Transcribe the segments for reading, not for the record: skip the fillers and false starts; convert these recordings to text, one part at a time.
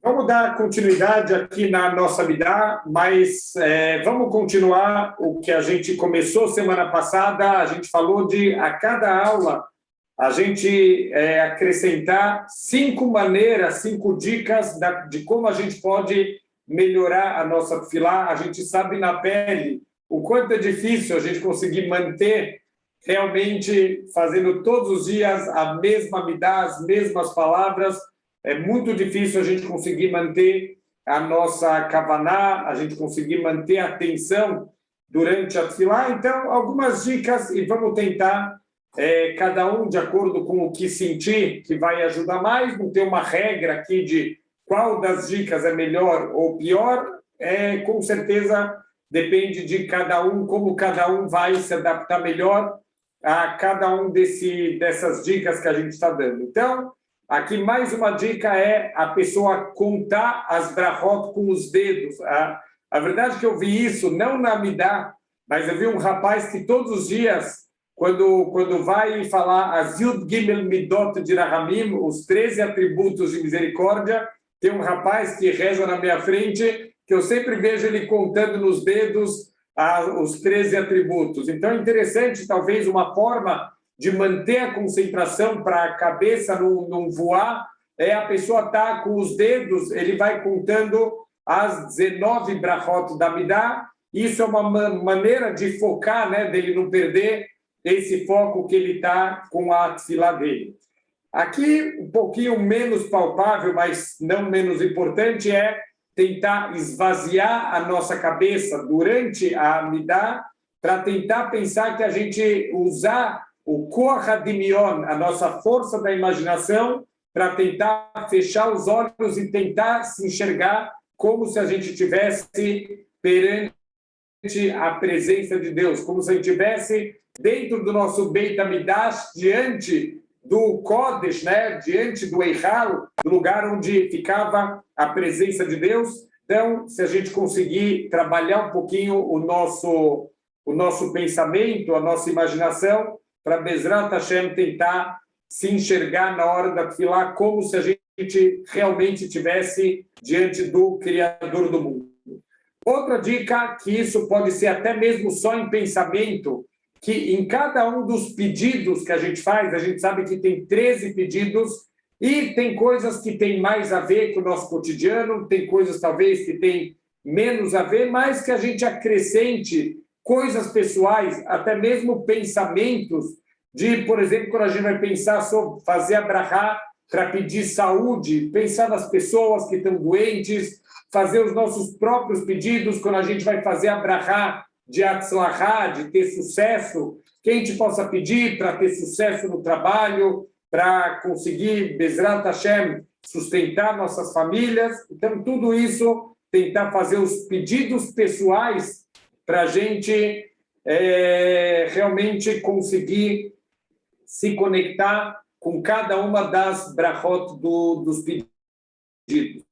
Vamos dar continuidade aqui na nossa Midá, mas vamos continuar o que a gente começou semana passada. A gente falou de, a cada aula, a gente acrescentar 5 maneiras, 5 dicas de como a gente pode melhorar a nossa tefilá. A gente sabe na pele o quanto é difícil a gente conseguir manter realmente fazendo todos os dias a mesma Midá, as mesmas palavras. É muito difícil a gente conseguir manter a nossa kavaná, a gente conseguir manter a atenção durante a tefilá. Então, algumas dicas e vamos tentar, cada um de acordo com o que sentir, que vai ajudar mais. Não tem uma regra aqui de qual das dicas é melhor ou pior. Com certeza depende de cada um, como cada um vai se adaptar melhor a cada um dessas dicas que a gente está dando. Então, aqui mais uma dica é a pessoa contar as brachot com os dedos. A verdade é que eu vi isso, não na Midá, mas eu vi um rapaz que todos os dias, quando vai falar as Yud Gimel Midot de Rahamim, os 13 atributos de misericórdia, tem um rapaz que reza na minha frente, que eu sempre vejo ele contando nos dedos os 13 atributos. Então é interessante, talvez uma forma de manter a concentração para a cabeça não voar, a pessoa estar com os dedos, ele vai contando as 19 brachot da Midá. Isso é uma maneira de focar, né, dele não perder esse foco que ele está com a tefilá dele. Aqui, um pouquinho menos palpável, mas não menos importante, é tentar esvaziar a nossa cabeça durante a Midá, para tentar pensar que a gente usar o Koach HaDimion, a nossa força da imaginação, para tentar fechar os olhos e tentar se enxergar como se a gente estivesse perante a presença de Deus, como se a gente estivesse dentro do nosso Beit HaMikdash, diante do Kodesh, né? Diante do Eichal, do lugar onde ficava a presença de Deus. Então, se a gente conseguir trabalhar um pouquinho o nosso pensamento, a nossa imaginação, para Bezrat Hashem tentar se enxergar na hora da tefilá como se a gente realmente estivesse diante do Criador do mundo. Outra dica, que isso pode ser até mesmo só em pensamento, que em cada um dos pedidos que a gente faz, a gente sabe que tem 13 pedidos, e tem coisas que têm mais a ver com o nosso cotidiano, tem coisas talvez que têm menos a ver, mas que a gente acrescente coisas pessoais, até mesmo pensamentos de, por exemplo, quando a gente vai pensar sobre fazer a brachá para pedir saúde, pensar nas pessoas que estão doentes, fazer os nossos próprios pedidos, quando a gente vai fazer a brachá de atzlachá, de ter sucesso, que a gente possa pedir para ter sucesso no trabalho, para conseguir, Bezrat Hashem, sustentar nossas famílias. Então, tudo isso, tentar fazer os pedidos pessoais para a gente realmente conseguir se conectar com cada uma das brachot dos pedidos.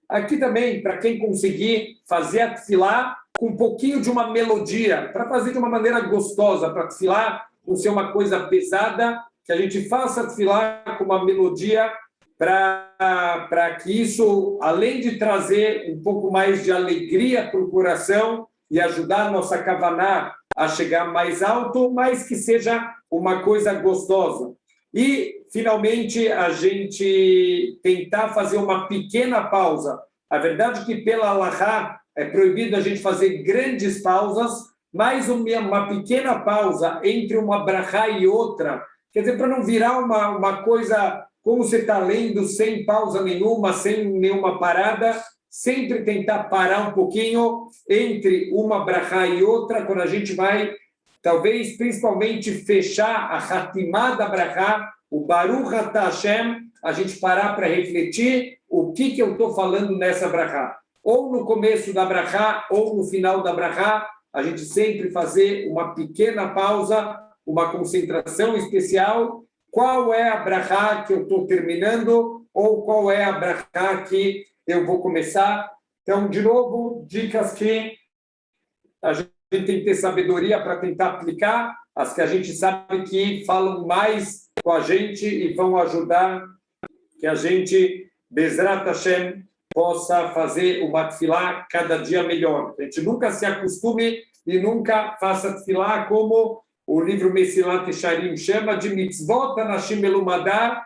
Aqui também, para quem conseguir fazer a tefilá com um pouquinho de uma melodia, para fazer de uma maneira gostosa, para a tefilá não ser uma coisa pesada, que a gente faça a tefilá com uma melodia para que isso, além de trazer um pouco mais de alegria para o coração e ajudar a nossa kavaná a chegar mais alto, mas que seja uma coisa gostosa. E, finalmente, a gente tentar fazer uma pequena pausa. A verdade é que, pela Halachá, é proibido a gente fazer grandes pausas, mas uma pequena pausa entre uma brachá e outra, quer dizer, para não virar uma coisa como você está lendo, sem pausa nenhuma, sem nenhuma parada, sempre tentar parar um pouquinho entre uma brachá e outra, quando a gente vai, talvez, principalmente, fechar a Hatimá da brachá, o Baruch Atah Hashem, a gente parar para refletir o que eu estou falando nessa brachá. Ou no começo da brachá, ou no final da brachá, a gente sempre fazer uma pequena pausa, uma concentração especial. Qual é a brachá que eu estou terminando, ou qual é a brachá que eu vou começar? Então, de novo, dicas que a gente tem que ter sabedoria para tentar aplicar, as que a gente sabe que falam mais com a gente e vão ajudar que a gente, Bezrat Hashem, possa fazer uma tefilá cada dia melhor. A gente nunca se acostume e nunca faça tefilá como o livro Mesilat Yesharim chama de mitzvot anashim melumadá,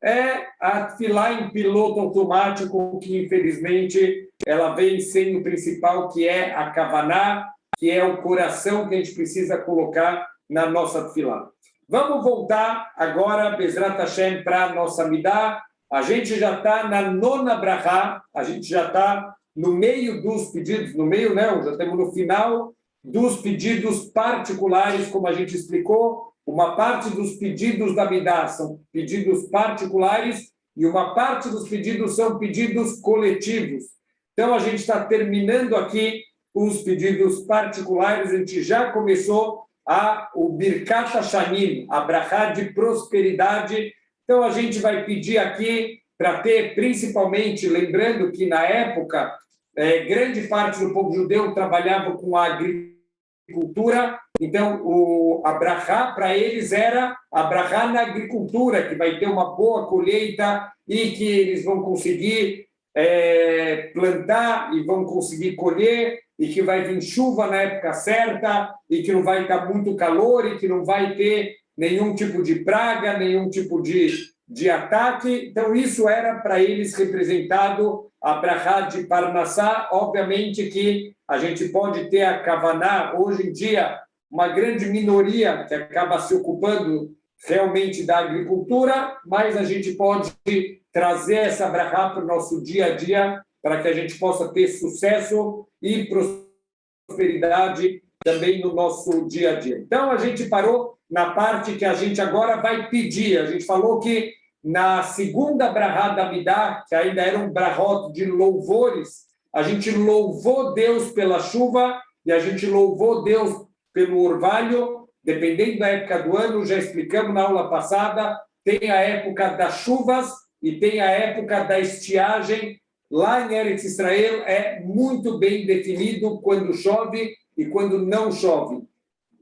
é a tefilá em piloto automático, que infelizmente ela vem sem o principal, que é a kavaná, que é o coração que a gente precisa colocar na nossa tefilá. Vamos voltar agora, Bezrat Hashem, para a nossa midá. A gente já está na nona brachá, a gente já está no meio dos pedidos, no meio não, já estamos no final dos pedidos particulares, como a gente explicou. Uma parte dos pedidos da midá são pedidos particulares e uma parte dos pedidos são pedidos coletivos. Então, a gente está terminando aqui os pedidos particulares, a gente já começou o Birkat HaShanim, a brachá de prosperidade. Então, a gente vai pedir aqui para ter, principalmente, lembrando que na época, grande parte do povo judeu trabalhava com a agricultura, então a brachá para eles era a brachá na agricultura, que vai ter uma boa colheita e que eles vão conseguir plantar e vão conseguir colher, e que vai vir chuva na época certa, e que não vai estar muito calor, e que não vai ter nenhum tipo de praga, nenhum tipo de ataque. Então, isso era para eles representado a brachá de Parnassá. Obviamente que a gente pode ter a kavaná, hoje em dia, uma grande minoria que acaba se ocupando realmente da agricultura, mas a gente pode trazer essa brachá para o nosso dia a dia, para que a gente possa ter sucesso e prosperidade também no nosso dia a dia. Então, a gente parou na parte que a gente agora vai pedir. A gente falou que na segunda brachá da midá, que ainda era um brachot de louvores, a gente louvou Deus pela chuva e a gente louvou Deus pelo orvalho, dependendo da época do ano. Já explicamos na aula passada, tem a época das chuvas e tem a época da estiagem. Lá em Eretz Israel é muito bem definido quando chove e quando não chove.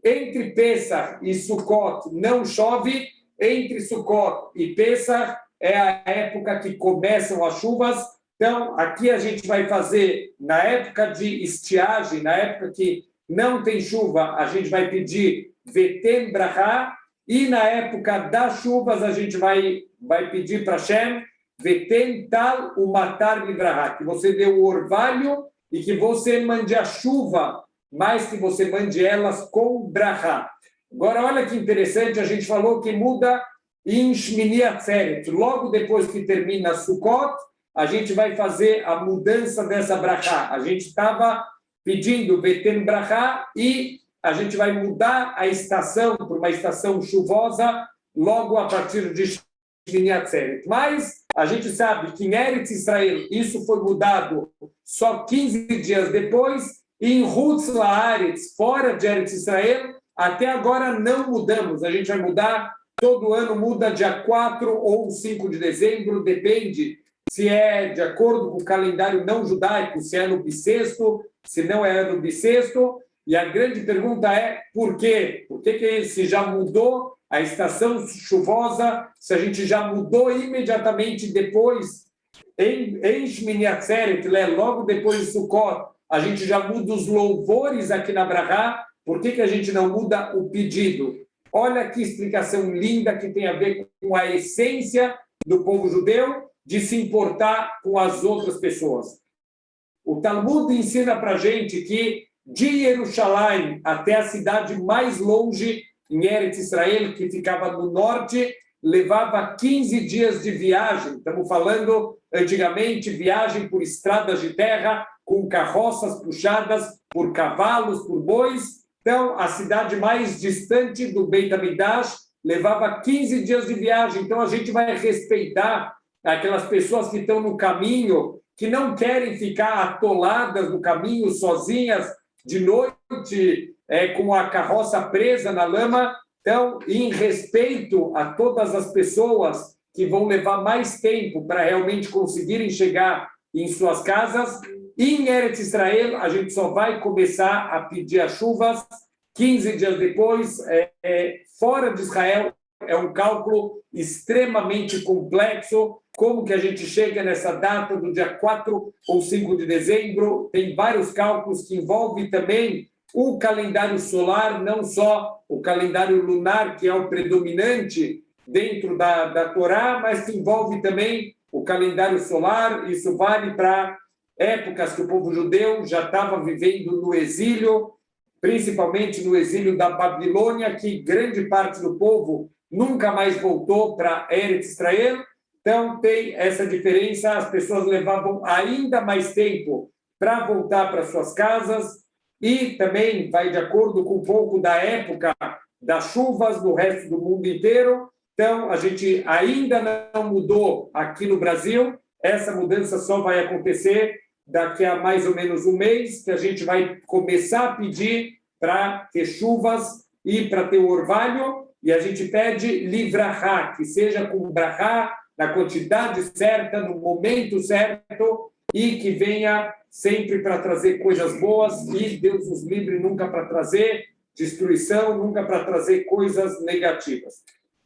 Entre Pesach e Sukkot não chove, entre Sukkot e Pesach é a época que começam as chuvas. Então, aqui a gente vai fazer, na época de estiagem, na época que não tem chuva, a gente vai pedir Vetem Brachá, e na época das chuvas a gente vai pedir para Hashem Vetem Tal Umatar Livrahá, que você dê o orvalho e que você mande a chuva, mas que você mande elas com brachá. Agora, olha que interessante, a gente falou que muda em Shmini Atzeret. Logo depois que termina Sukkot, a gente vai fazer a mudança dessa brachá. A gente estava pedindo Vetem Brachá e a gente vai mudar a estação para uma estação chuvosa logo a partir de Shmini Atzeret. Mas a gente sabe que em Eretz Israel isso foi mudado só 15 dias depois, e em Hutz Laaretz, fora de Eretz Israel, até agora não mudamos. A gente vai mudar, todo ano muda dia 4 ou 5 de dezembro, depende se é de acordo com o calendário não judaico, se é no bissexto, se não é no bissexto. E a grande pergunta é por quê? Por que se já mudou a estação chuvosa, se a gente já mudou imediatamente depois, em Shmini Atzeret, logo depois de Sukkot, a gente já muda os louvores aqui na brachá? Por que a gente não muda o pedido? Olha que explicação linda que tem a ver com a essência do povo judeu de se importar com as outras pessoas. O Talmud ensina para a gente que de Jerusalém até a cidade mais longe, em Eretz Israel, que ficava no norte, levava 15 dias de viagem. Estamos falando, antigamente, viagem por estradas de terra, com carroças puxadas por cavalos, por bois. Então, a cidade mais distante do Beit HaMikdash levava 15 dias de viagem. Então, a gente vai respeitar aquelas pessoas que estão no caminho, que não querem ficar atoladas no caminho, sozinhas, de noite, com a carroça presa na lama. Então, em respeito a todas as pessoas que vão levar mais tempo para realmente conseguirem chegar em suas casas, em Eretz Israel, a gente só vai começar a pedir as chuvas 15 dias depois. Fora de Israel, é um cálculo extremamente complexo. como que a gente chega nessa data do dia 4 ou 5 de dezembro. Tem vários cálculos que envolvem também o calendário solar, não só o calendário lunar, que é o predominante dentro da Torá, mas que envolve também o calendário solar. Isso vale para épocas que o povo judeu já estava vivendo no exílio, principalmente no exílio da Babilônia, que grande parte do povo nunca mais voltou para Eretz Israel. Então, tem essa diferença, as pessoas levavam ainda mais tempo para voltar para suas casas, e também vai de acordo com um pouco da época das chuvas no resto do mundo inteiro. Então, a gente ainda não mudou aqui no Brasil, essa mudança só vai acontecer daqui a mais ou menos um mês, que a gente vai começar a pedir para ter chuvas e para ter o orvalho, e a gente pede livrahá, que seja com brahá, na quantidade certa, no momento certo, e que venha sempre para trazer coisas boas, e Deus nos livre nunca para trazer destruição, nunca para trazer coisas negativas.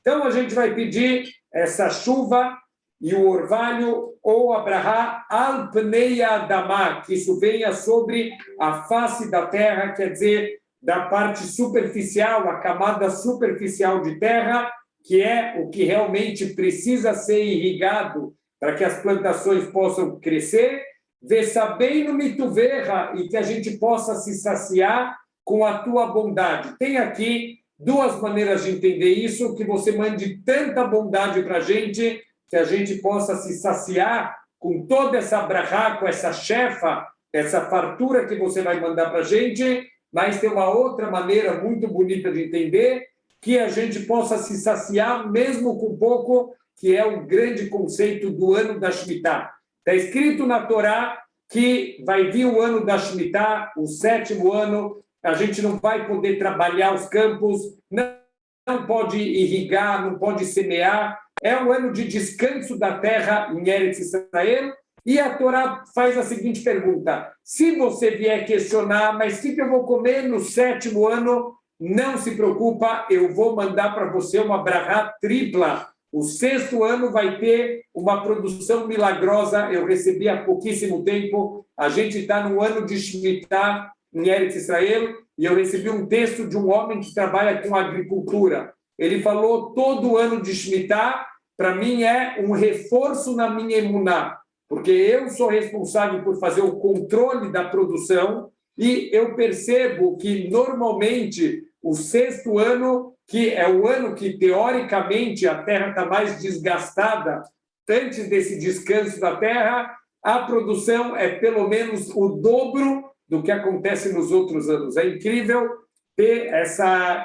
Então, a gente vai pedir essa chuva e o orvalho, ou abrahá al pnei adamá, que isso venha sobre a face da terra, quer dizer, da parte superficial, a camada superficial de terra, que é o que realmente precisa ser irrigado para que as plantações possam crescer, vesabeinu mituverra, e que a gente possa se saciar com a tua bondade. Tem aqui duas maneiras de entender isso, que você mande tanta bondade para a gente, que a gente possa se saciar com toda essa brahá, com essa chefa, essa fartura que você vai mandar para a gente, mas tem uma outra maneira muito bonita de entender, que a gente possa se saciar mesmo com pouco, que é o grande conceito do ano da Shemitah. Está escrito na Torá que vai vir o ano da Shemitah, o 7º ano, a gente não vai poder trabalhar os campos, não pode irrigar, não pode semear, é um ano de descanso da terra em Eretz Israel, e a Torá faz a seguinte pergunta: se você vier questionar, mas o que eu vou comer no 7º ano, não se preocupa, eu vou mandar para você uma brahá tripla. O 6º ano vai ter uma produção milagrosa. Eu recebi há pouquíssimo tempo, a gente está no ano de Shemitah em Eretz Israel, e eu recebi um texto de um homem que trabalha com agricultura. Ele falou: todo ano de Shemitah, para mim, é um reforço na minha emuná, porque eu sou responsável por fazer o controle da produção, e eu percebo que, normalmente, o 6º ano, que é o ano que, teoricamente, a terra está mais desgastada, antes desse descanso da terra, a produção é pelo menos o dobro do que acontece nos outros anos. É incrível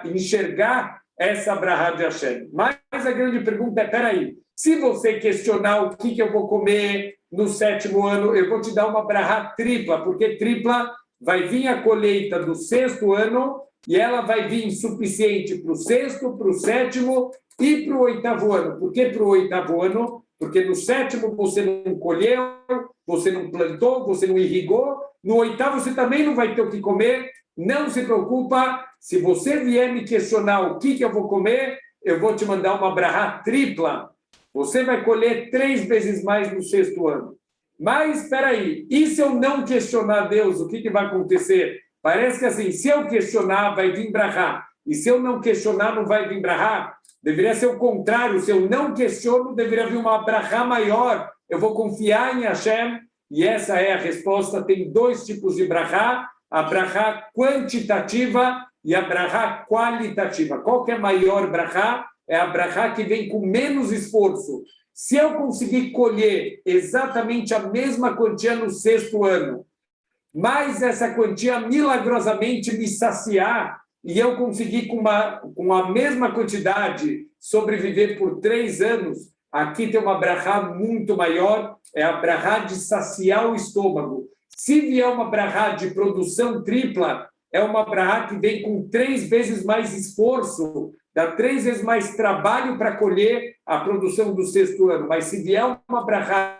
enxergar essa brahá de Hashem. Mas a grande pergunta é: peraí, se você questionar o que eu vou comer no 7º ano, eu vou te dar uma brahá tripla, porque tripla vai vir a colheita do 6º ano, e ela vai vir suficiente para o 6º, para o 7º e para o 8º ano. Por que para o 8º ano? Porque no 7º você não colheu, você não plantou, você não irrigou. No 8º você também não vai ter o que comer. Não se preocupa, se você vier me questionar o que eu vou comer, eu vou te mandar uma brahá tripla. Você vai colher 3 vezes mais no 6º ano. Mas, espera aí, e se eu não questionar Deus, o que vai acontecer? Parece que assim, se eu questionar, vai vir brahá. E se eu não questionar, não vai vir brahá. Deveria ser o contrário. Se eu não questiono, deveria vir uma brahá maior. Eu vou confiar em Hashem. E essa é a resposta. Tem 2 tipos de brahá: a brahá quantitativa e a brahá qualitativa. Qual que é a maior brahá? É a brahá que vem com menos esforço. Se eu conseguir colher exatamente a mesma quantia no 6º ano, mas essa quantia milagrosamente me saciar, e eu conseguir com a mesma quantidade sobreviver por 3 anos, aqui tem uma brahá muito maior, é a brahá de saciar o estômago. Se vier uma brahá de produção tripla, é uma brahá que vem com 3 vezes mais esforço, dá 3 vezes mais trabalho para colher a produção do 6º ano. Mas se vier uma brahá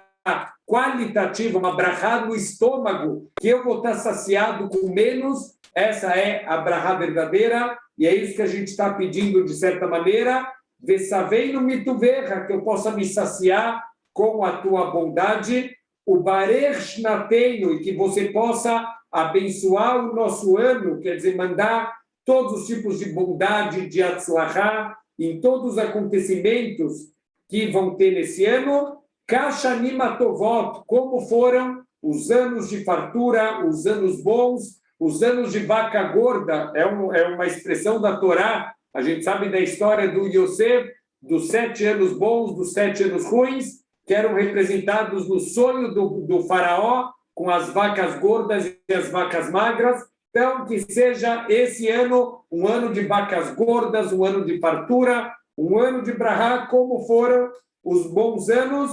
qualitativa, uma brahá no estômago, que eu vou estar saciado com menos, essa é a brahá verdadeira, e é isso que a gente está pedindo, de certa maneira: vesaveinu mituverra, que eu possa me saciar com a tua bondade, o Barer Shnateinu, e que você possa abençoar o nosso ano, quer dizer, mandar todos os tipos de bondade, de atzlachá, em todos os acontecimentos que vão ter nesse ano, Kashanim Atovot, como foram os anos de fartura, os anos bons, os anos de vaca gorda, é uma expressão da Torá, a gente sabe da história do Yosef, dos 7 anos bons, dos 7 anos ruins, que eram representados no sonho do faraó, com as vacas gordas e as vacas magras. Então, que seja esse ano um ano de vacas gordas, um ano de fartura, um ano de brahá, como foram os bons anos.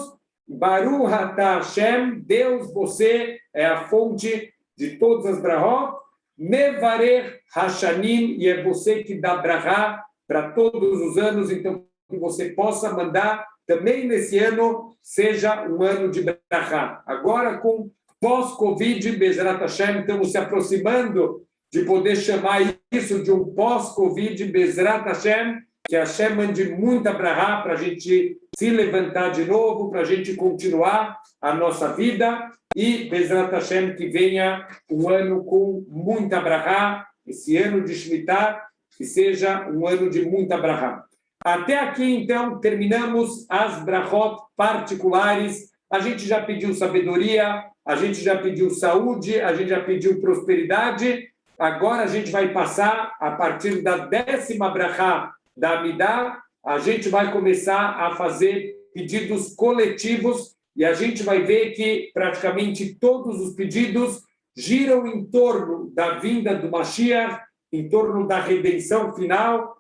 Baruch atah Hashem, Deus, você é a fonte de todas as brahot. Mevarer Hashanim, e é você que dá brahá para todos os anos, então que você possa mandar também nesse ano seja um ano de brahá. Agora, com pós-Covid, Bezrat Hashem, estamos se aproximando de poder chamar isso de um pós-Covid, Bezrat Hashem, que Hashem mande muita brahá para a gente se levantar de novo, para a gente continuar a nossa vida, e Bezrat Hashem, que venha um ano com muita brahá, esse ano de Shemitah, que seja um ano de muita brahá. Até aqui, então, terminamos as brachot particulares. A gente já pediu sabedoria, a gente já pediu saúde, a gente já pediu prosperidade. Agora a gente vai passar, a partir da 10ª brachá da Amidah, a gente vai começar a fazer pedidos coletivos e a gente vai ver que praticamente todos os pedidos giram em torno da vinda do Mashiach, em torno da redenção final,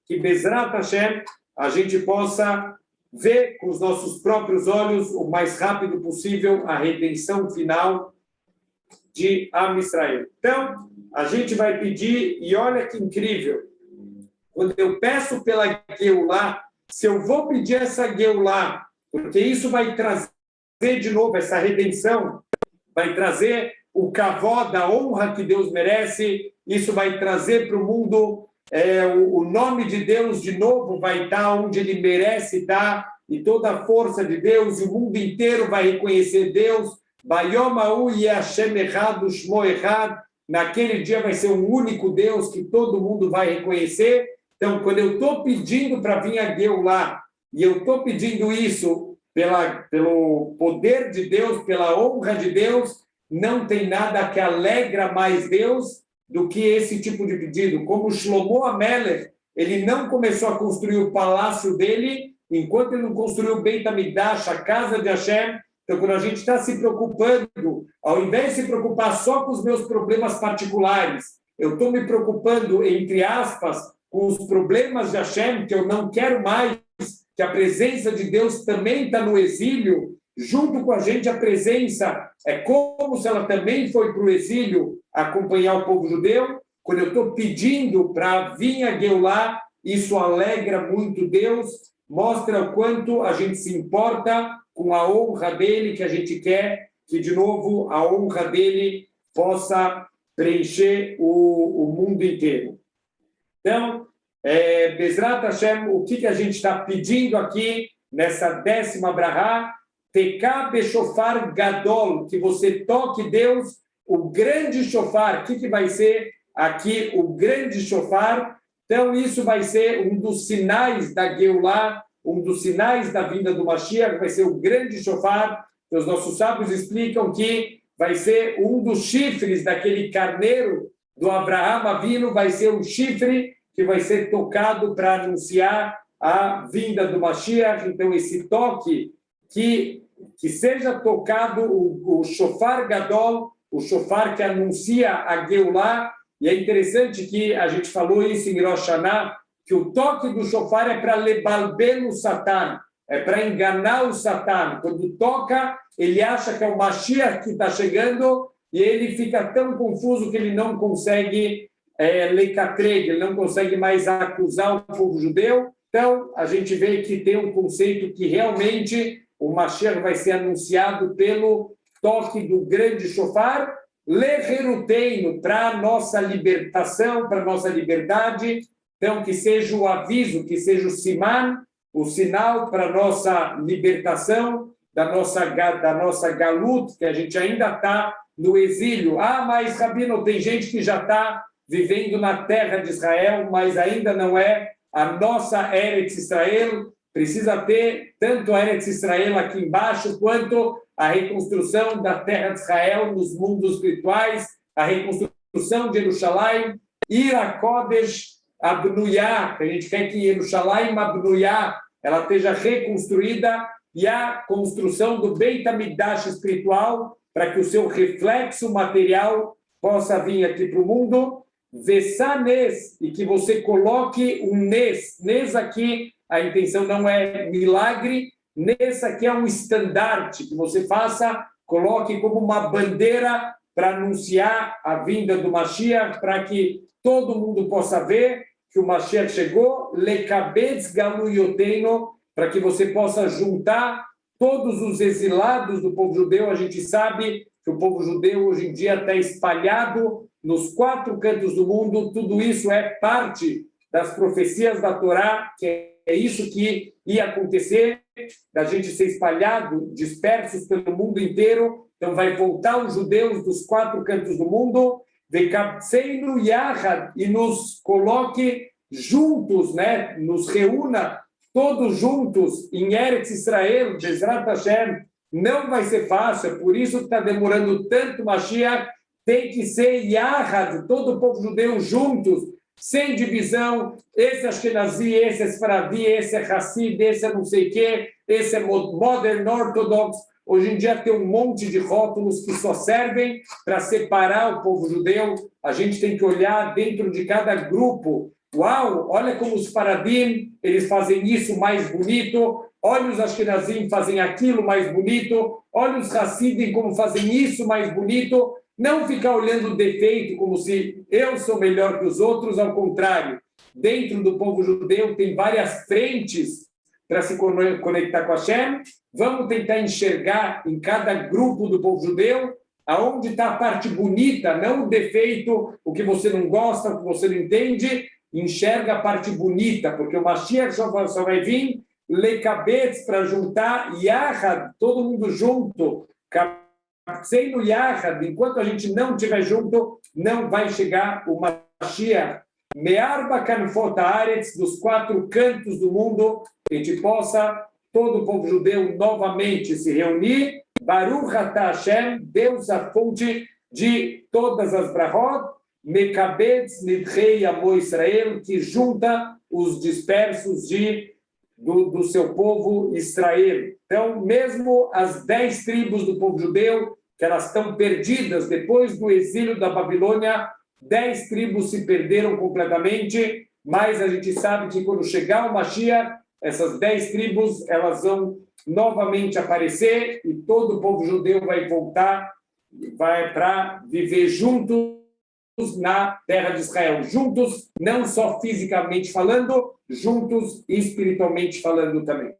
que Bezrat Hashem a gente possa ver com os nossos próprios olhos o mais rápido possível a redenção final de Am Israel. Então, a gente vai pedir, e olha que incrível, quando eu peço pela Geulah, se eu vou pedir essa Geulah, porque isso vai trazer de novo essa redenção, vai trazer o kavod, a honra que Deus merece, isso vai trazer para o mundo o nome de Deus de novo vai estar onde ele merece estar, e toda a força de Deus, e o mundo inteiro vai reconhecer Deus. Naquele dia vai ser um único Deus que todo mundo vai reconhecer. Então, quando eu estou pedindo para vir a Geulah, e eu estou pedindo isso pelo poder de Deus, pela honra de Deus, não tem nada que alegra mais Deus do que esse tipo de pedido. Como Shlomo Amelech, ele não começou a construir o palácio dele enquanto ele não construiu o Beit HaMikdash, a casa de Hashem. Então, quando a gente está se preocupando, ao invés de se preocupar só com os meus problemas particulares, eu estou me preocupando, entre aspas, com os problemas de Hashem, que eu não quero mais, que a presença de Deus também está no exílio, junto com a gente a presença, é como se ela também foi para o exílio acompanhar o povo judeu. Quando eu estou pedindo para vir a Geulah, isso alegra muito Deus, mostra o quanto a gente se importa com a honra dele, que a gente quer que, de novo, a honra dele possa preencher o mundo inteiro. Então, Bezrat Hashem, o que a gente está pedindo aqui nessa 10ª brahá? Teká beshofar gadol, que você toque, Deus, o grande shofar. O que vai ser aqui o grande shofar? Então, isso vai ser um dos sinais da Geulah, um dos sinais da vinda do Mashiach, vai ser o grande shofar. Os nossos sábios explicam que vai ser um dos chifres daquele carneiro do Abraham Avinu, vai ser um chifre que vai ser tocado para anunciar a vinda do Mashiach. Então, esse toque, que seja tocado o shofar gadol, o shofar que anuncia a Geulah. E é interessante que a gente falou isso em Rosh Hashanah, que o toque do shofar é para lebalbel o Satan, é para enganar o Satan. Quando toca, ele acha que é o Mashiach que está chegando e ele fica tão confuso que ele não consegue lecatreg, ele não consegue mais acusar o povo judeu. Então, a gente vê que tem um conceito que realmente o Mashiach vai ser anunciado pelo toque do grande shofar, leheruteino, para a nossa libertação, para a nossa liberdade. Então, que seja o aviso, que seja o siman, o sinal para a nossa libertação, da nossa galut, que a gente ainda está no exílio. Ah, mas, Rabino, tem gente que já está vivendo na terra de Israel, mas ainda não é a nossa Eretz Israel. Precisa ter tanto a Eretz Israel aqui embaixo, quanto a reconstrução da terra de Israel nos mundos espirituais, a reconstrução de Jerusalém, Ir HaKodesh Abnuyá, que a gente quer que Jerusalém Abnuyá ela esteja reconstruída, e a construção do Beit HaMikdash espiritual, para que o seu reflexo material possa vir aqui para o mundo, Vessanes, e que você coloque um Nes aqui, a intenção não é milagre, Nes aqui é um estandarte, que você faça, coloque como uma bandeira para anunciar a vinda do Mashiach, para que todo mundo possa ver que o Mashiach chegou, Lekabetz Galuyoteno, para que você possa juntar todos os exilados do povo judeu. A gente sabe que o povo judeu hoje em dia está espalhado nos 4 cantos do mundo. Tudo isso é parte das profecias da Torá, que é isso que ia acontecer, da gente ser espalhado, dispersos pelo mundo inteiro. Então vai voltar os judeus dos 4 cantos do mundo, Vekabtseinu Yahad, e nos coloque juntos, né? Nos reúna todos juntos em Eretz Israel, Bezrat Hashem. Não vai ser fácil, é por isso que está demorando tanto Mashiach. Tem que ser Yahad, todo o povo judeu juntos, sem divisão. Esse é Ashkenazi, esse é Sfaradi, esse é Hassid, esse é não sei o quê, esse é Modern Orthodox. Hoje em dia tem um monte de rótulos que só servem para separar o povo judeu. A gente tem que olhar dentro de cada grupo. Uau, olha como os Faradim, eles fazem isso mais bonito. Olha os Ashkenazim fazem aquilo mais bonito. Olha os Hassidim como fazem isso mais bonito. Não ficar olhando o defeito como se eu sou melhor que os outros, ao contrário. Dentro do povo judeu tem várias frentes para se conectar com Hashem. Vamos tentar enxergar em cada grupo do povo judeu aonde está a parte bonita, não o defeito, o que você não gosta, o que você não entende. Enxerga a parte bonita, porque o Mashiach só vai vir lekabetz, para juntar Yahad, todo mundo junto, Kapseinu Yahad. Enquanto a gente não estiver junto, não vai chegar o Mashiach. Me'arba kanfot haaretz, dos 4 cantos do mundo, que a gente possa, todo o povo judeu, novamente se reunir. Baruch atah Hashem, Deus a fonte de todas as brachot, Mekabetz Nidrei Amo Israel, que junta os dispersos do seu povo Israel. Então, mesmo as 10 tribos do povo judeu, que elas estão perdidas depois do exílio da Babilônia, 10 tribos se perderam completamente, mas a gente sabe que quando chegar o Mashiach, essas 10 tribos elas vão novamente aparecer e todo o povo judeu vai voltar, vai para viver juntos na terra de Israel, juntos, não só fisicamente falando, juntos espiritualmente falando também.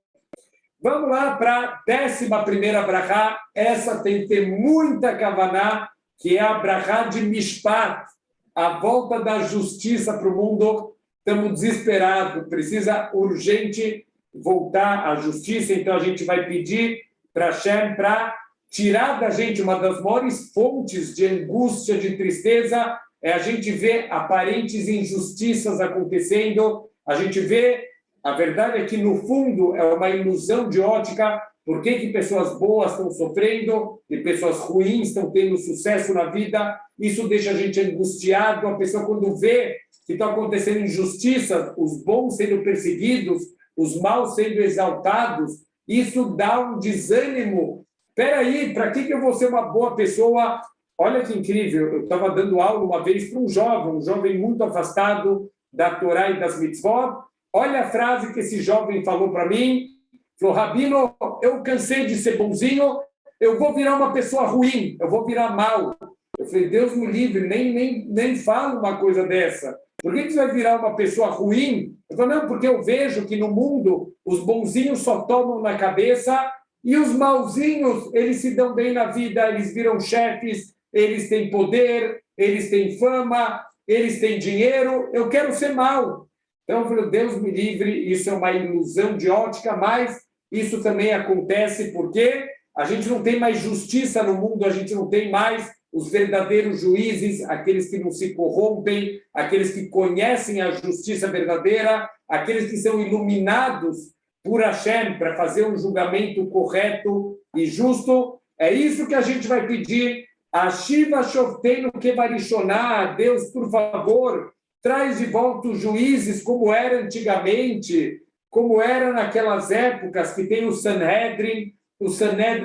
Vamos lá para a 11ª brachá. Essa tem que ter muita kavaná, que é a brachá de Mishpat, a volta da justiça para o mundo. Estamos desesperados, precisa urgente voltar à justiça, então a gente vai pedir para Hashem para tirar da gente uma das maiores fontes de angústia, de tristeza, é a gente ver aparentes injustiças acontecendo, a gente vê, a verdade é que no fundo é uma ilusão de ótica. Por que pessoas boas estão sofrendo e pessoas ruins estão tendo sucesso na vida? Isso deixa a gente angustiado. A pessoa, quando vê que estão acontecendo injustiças, os bons sendo perseguidos, os maus sendo exaltados, isso dá um desânimo. Espera aí, para que eu vou ser uma boa pessoa? Olha que incrível, eu estava dando aula uma vez para um jovem muito afastado da Torá e das mitzvot. Olha a frase que esse jovem falou para mim. Falou: Rabino, eu cansei de ser bonzinho, eu vou virar uma pessoa ruim, eu vou virar mal. Eu falei: Deus me livre, nem fala uma coisa dessa. Por que você vai virar uma pessoa ruim? Eu falei: não, porque eu vejo que no mundo os bonzinhos só tomam na cabeça e os malzinhos, eles se dão bem na vida, eles viram chefes, eles têm poder, eles têm fama, eles têm dinheiro. Eu quero ser mal. Então, eu falei, Deus me livre, isso é uma ilusão de ótica, mas isso também acontece porque a gente não tem mais justiça no mundo, a gente não tem mais os verdadeiros juízes, aqueles que não se corrompem, aqueles que conhecem a justiça verdadeira, aqueles que são iluminados por Hashem para fazer um julgamento correto e justo. É isso que a gente vai pedir. A Shiva Shofteinu Kevarishoná, Deus, por favor, traz de volta os juízes como era antigamente, como era naquelas épocas que tem o Sanhedrin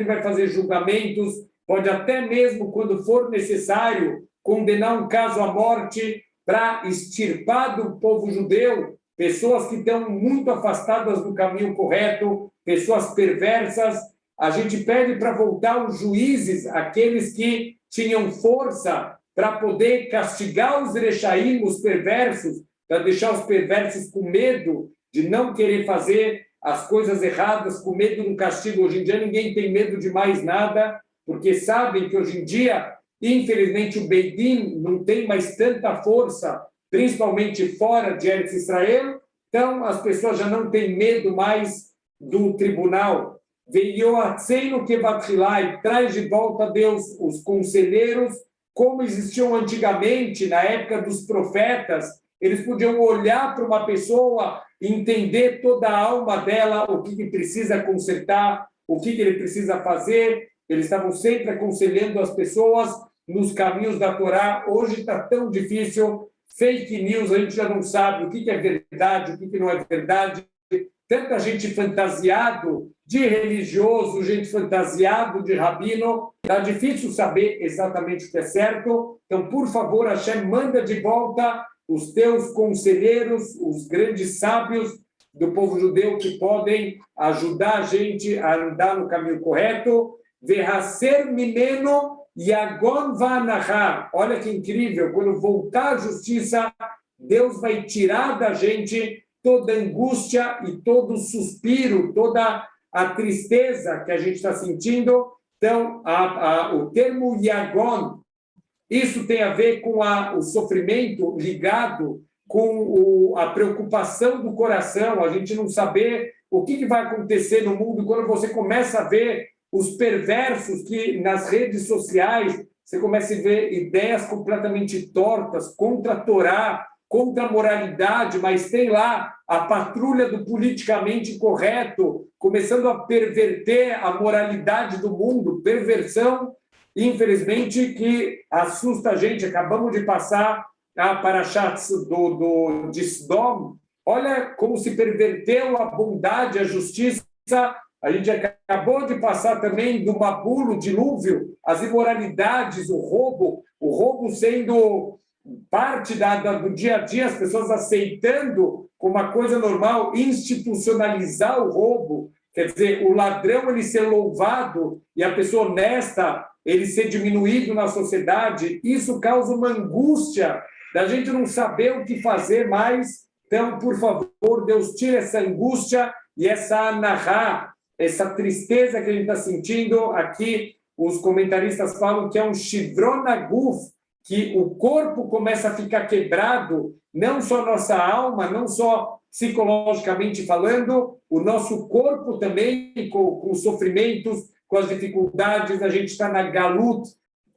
vai fazer julgamentos, pode até mesmo, quando for necessário, condenar um caso à morte para extirpar do povo judeu pessoas que estão muito afastadas do caminho correto, pessoas perversas. A gente pede para voltar os juízes, aqueles que tinham força para poder castigar os rechaim, os perversos, para deixar os perversos com medo de não querer fazer as coisas erradas, com medo do castigo. Hoje em dia ninguém tem medo de mais nada, porque sabem que hoje em dia, infelizmente, o Beit Din não tem mais tanta força, principalmente fora de Eretz Israel, então as pessoas já não têm medo mais do tribunal. Veioatzeinu kevatrilai, traz de volta, Deus, os conselheiros, como existiam antigamente, na época dos profetas. Eles podiam olhar para uma pessoa, entender toda a alma dela, o que precisa consertar, o que ele precisa fazer. Eles estavam sempre aconselhando as pessoas nos caminhos da Torá. Hoje está tão difícil, fake news, a gente já não sabe o que é verdade, o que não é verdade. Tanta gente fantasiado de religioso, gente fantasiado de rabino. Está difícil saber exatamente o que é certo. Então, por favor, Hashem, manda de volta os teus conselheiros, os grandes sábios do povo judeu que podem ajudar a gente a andar no caminho correto. Verhaser mimeno yagon vanahar. Olha que incrível, quando voltar a justiça, Deus vai tirar da gente toda a angústia e todo o suspiro, toda a tristeza que a gente está sentindo. Então, o termo yagon, isso tem a ver com o sofrimento ligado com a preocupação do coração, a gente não saber o que vai acontecer no mundo quando você começa a ver os perversos que nas redes sociais, você começa a ver ideias completamente tortas contra a Torá, contra a moralidade, mas tem lá a patrulha do politicamente correto, começando a perverter a moralidade do mundo, perversão, infelizmente, que assusta a gente. Acabamos de passar a Parashat de Sodom. Olha como se perverteu a bondade, a justiça. A gente acabou de passar também do Mabul, o dilúvio, as imoralidades, o roubo sendo parte do dia a dia, as pessoas aceitando como uma coisa normal, institucionalizar o roubo. Quer dizer, o ladrão ele ser louvado e a pessoa honesta ele ser diminuído na sociedade. Isso causa uma angústia da gente não saber o que fazer mais. Então, por favor, Deus, tira essa angústia e essa anahá, essa tristeza que a gente está sentindo. Aqui, os comentaristas falam que é um shivron aguf, que o corpo começa a ficar quebrado, não só a nossa alma, não só psicologicamente falando, o nosso corpo também, com os sofrimentos, com as dificuldades. A gente está na galut,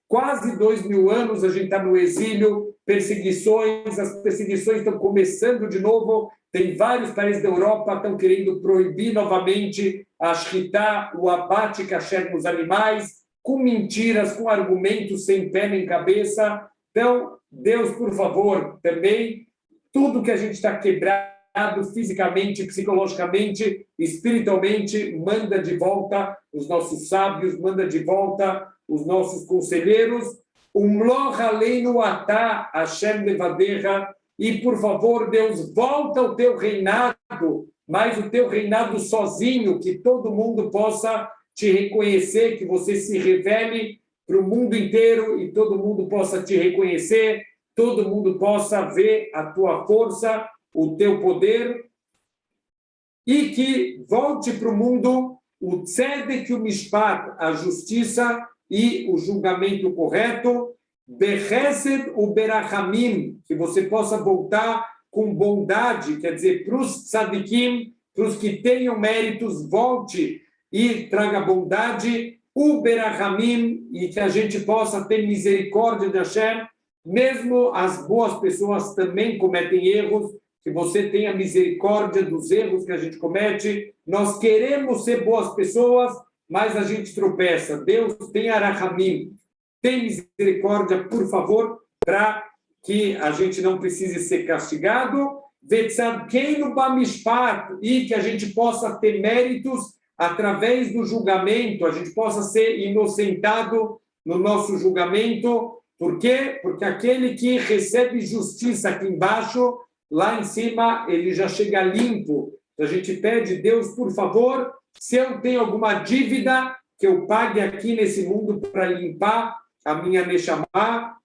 quase 2000 anos, a gente está no exílio, perseguições, as perseguições estão começando de novo. Tem vários países da Europa que estão querendo proibir novamente a shritá, o abate kasher nos animais, com mentiras, com argumentos sem pé nem cabeça. Então, Deus, por favor, também, tudo que a gente está quebrado fisicamente, psicologicamente, espiritualmente, manda de volta os nossos sábios, manda de volta os nossos conselheiros. Umloch aleinu atah Hashem levadecha. E, por favor, Deus, volta ao teu reinado, mas o teu reinado sozinho, que todo mundo possa te reconhecer, que você se revele para o mundo inteiro e todo mundo possa te reconhecer, todo mundo possa ver a tua força, o teu poder, e que volte para o mundo o tzedek e o mishpat, a justiça e o julgamento correto, Behesed u Berachamim, que você possa voltar com bondade, quer dizer, para os tzadikim, para os que tenham méritos, volte e traga bondade, Uberahamim, e que a gente possa ter misericórdia de Hashem, mesmo as boas pessoas também cometem erros, que você tenha misericórdia dos erros que a gente comete. Nós queremos ser boas pessoas, mas a gente tropeça. Deus tem Arahamim, tem misericórdia, por favor, para que a gente não precise ser castigado, Vetzadkeinu Bamishpat, e que a gente possa ter méritos através do julgamento, a gente possa ser inocentado no nosso julgamento. Por quê? Porque aquele que recebe justiça aqui embaixo, lá em cima, ele já chega limpo. Então, a gente pede, Deus, por favor, se eu tenho alguma dívida, que eu pague aqui nesse mundo para limpar a minha Neshama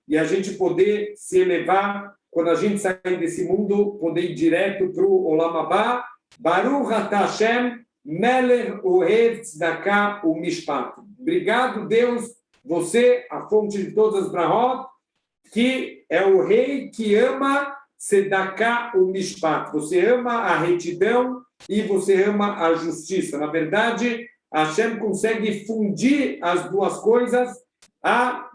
e a gente poder se elevar, quando a gente sair desse mundo, poder ir direto para o Olam Haba. Baruch atah Hashem, Melech Ohev Tzedakah u'Mishpat. Obrigado, Deus, você, a fonte de todas as brahot, que é o rei que ama Tzedakah u'Mishpat. Você ama a retidão e você ama a justiça. Na verdade, Hashem consegue fundir as duas coisas, a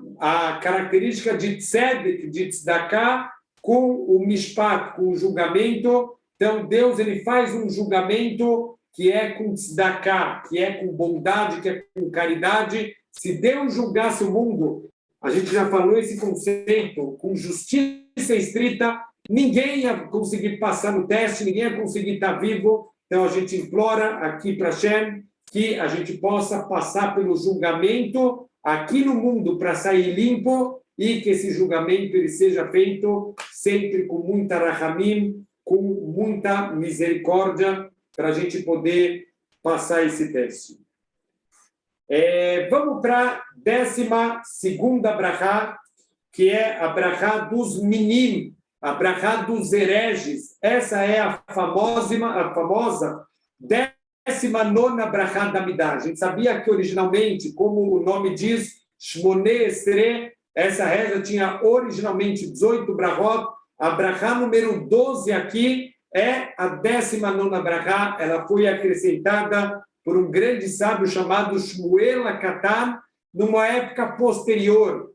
característica de Tzedek, de Tzedakah, com o Mishpat, com o julgamento. Então, Deus ele faz um julgamento que é com tzedakah, que é com bondade, que é com caridade. Se Deus julgasse o mundo, a gente já falou esse conceito, com justiça estrita, ninguém ia conseguir passar no teste, ninguém ia conseguir estar vivo. Então, a gente implora aqui para Hashem que a gente possa passar pelo julgamento aqui no mundo para sair limpo e que esse julgamento ele seja feito sempre com muita rahamim, com muita misericórdia, para a gente poder passar esse teste. Vamos para a 12ª brachá, que é a brachá dos minim, a brachá dos hereges. Essa é a famosa 19ª brachá da Midah. A gente sabia que originalmente, como o nome diz, Shmoneh Esrei, essa reza tinha originalmente 18 brachot. A brachá número 12 aqui é a 19ª brachá. Ela foi acrescentada por um grande sábio chamado Shmuel HaKatan, numa época posterior. O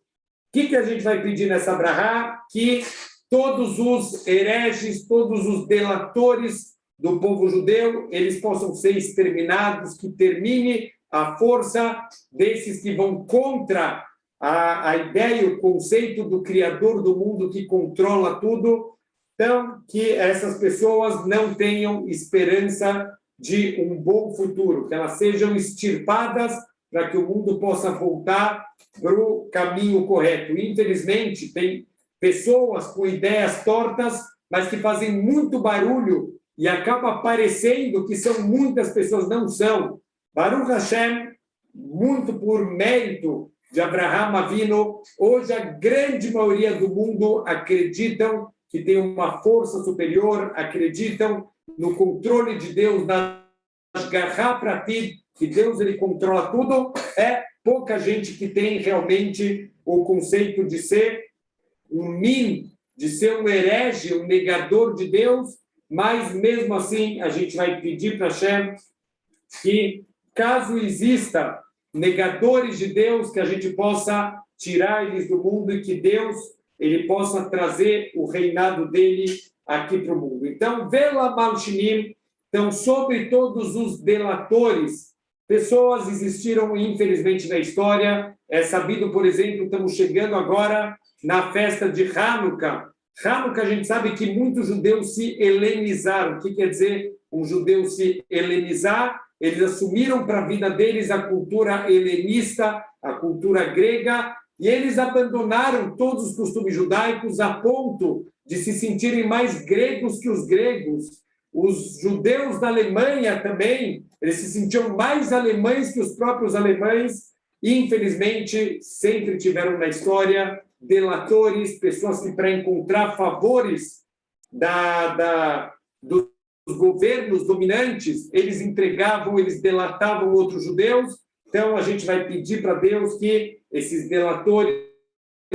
que a gente vai pedir nessa brachá? Que todos os hereges, todos os delatores do povo judeu, eles possam ser exterminados, que termine a força desses que vão contra a ideia, o conceito do Criador do mundo que controla tudo. Então, que essas pessoas não tenham esperança de um bom futuro, que elas sejam extirpadas para que o mundo possa voltar para o caminho correto. Infelizmente, tem pessoas com ideias tortas, mas que fazem muito barulho e acaba parecendo que são muitas pessoas, não são. Baruch Hashem, muito por mérito de Abraham Avinu, hoje a grande maioria do mundo acreditam que tem uma força superior, acreditam no controle de Deus, na Ashgaha Pratit, que Deus ele controla tudo. É pouca gente que tem realmente o conceito de ser um min, de ser um herege, um negador de Deus, mas mesmo assim a gente vai pedir para Hashem que, caso exista negadores de Deus, que a gente possa tirar eles do mundo e que Deus ele possa trazer o reinado dele aqui para o mundo. Então, Vela Malchinim, então, sobre todos os delatores, pessoas existiram, infelizmente, na história. É sabido, por exemplo, estamos chegando agora na festa de Hanukkah. Hanukkah, a gente sabe que muitos judeus se helenizaram. O que quer dizer um judeu se helenizar? Eles assumiram para a vida deles a cultura helenista, a cultura grega, e eles abandonaram todos os costumes judaicos a ponto de se sentirem mais gregos que os gregos. Os judeus da Alemanha também, eles se sentiam mais alemães que os próprios alemães. E, infelizmente, sempre tiveram na história delatores, pessoas que, para encontrar favores dos governos dominantes, eles entregavam, eles delatavam outros judeus. Então, a gente vai pedir para Deus que esses delatores